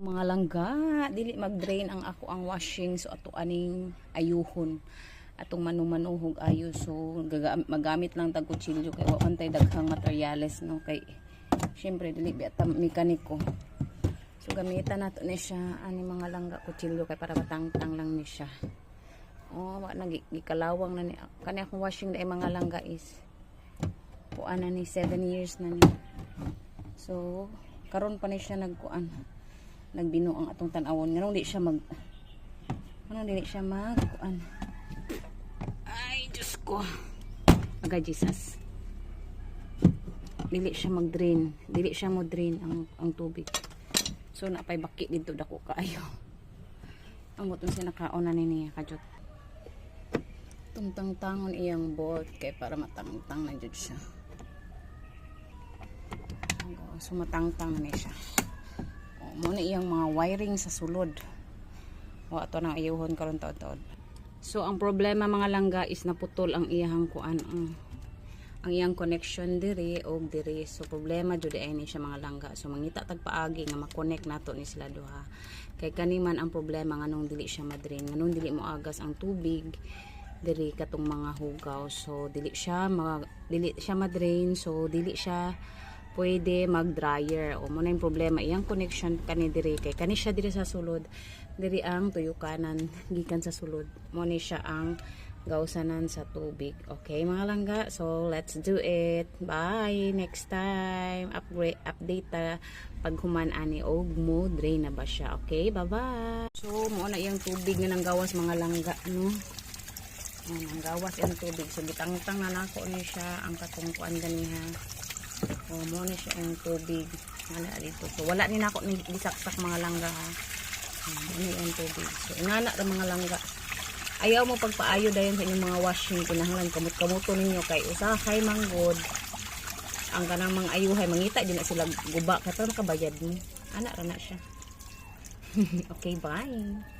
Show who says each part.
Speaker 1: Mga langga, dili mag-drain ang ako ang washing, so ato aning ayuhon atong manumanuhog ayo, so magamit lang tag kutsilyo kay wa man tay daghang materyales, no, kay syempre dili bita mekaniko, so gamitan nato ni siya ani mga langga kutsilyo kay para matangtang lang ni siya. Wa na gikalawang na ni kani akong washing dai mga langga is kuan na ni 7 years na ni, so karon pa ni siya nagkuan nagbino ang atong tan-awon nganong di siya kuan. Ay Diyos ko, aga Jesus, dili siya mag-drain, dili siya mo drain ang tubig, so napay baki dito dako kaayo ang butong sinakaon na niya kajot tungtang-tangon iyang bolt kay para matangtang na jud siya, so matangtang na siya. Muna iyang mga wiring sa sulod, wa to nang ayuhon karon taod-taod. So ang problema mga langga is naputol ang iyang kuan, ang iyang connection diri og diri, so problema jud ay ni siya mga langga. So mangita tag paagi nga ma-connect nato ni sila duha, kay kani man ang problema nganong dili siya madrin, nganong dili mo agas ang tubig diri katong mga hugaw, so dili siya madrain, so dili siya pwede mag-dryer. O muna yung problema iyang connection kani diri, kay kani siya diri sa sulod, diri ang tuyukanan gikan sa sulod, muna siya ang gawsanan sa tubig. Okay mga langga, so let's do it. Bye, next time update ta pag human ani og mo drain na ba siya. Okay, bye bye. So muna iyang tubig nga nang gawas mga langga, no, ang gawas ang tubig, so bitangtang na nako ni siya ang katungkuan ganiha. Muna siya ang tubig wala dito, so wala ni nako ni gisaksak mga langga, ha. Ano yung tubig, so inana ra mga langga, ayaw mo pagpaayo dayon sa inyong mga washing, kinahanglan kamot-kamuto ninyo kay usahay manggod ang kanang mga ayuhay, mangita din na sila guba kay para makabayad mo, ana ra na siya. Okay, bye.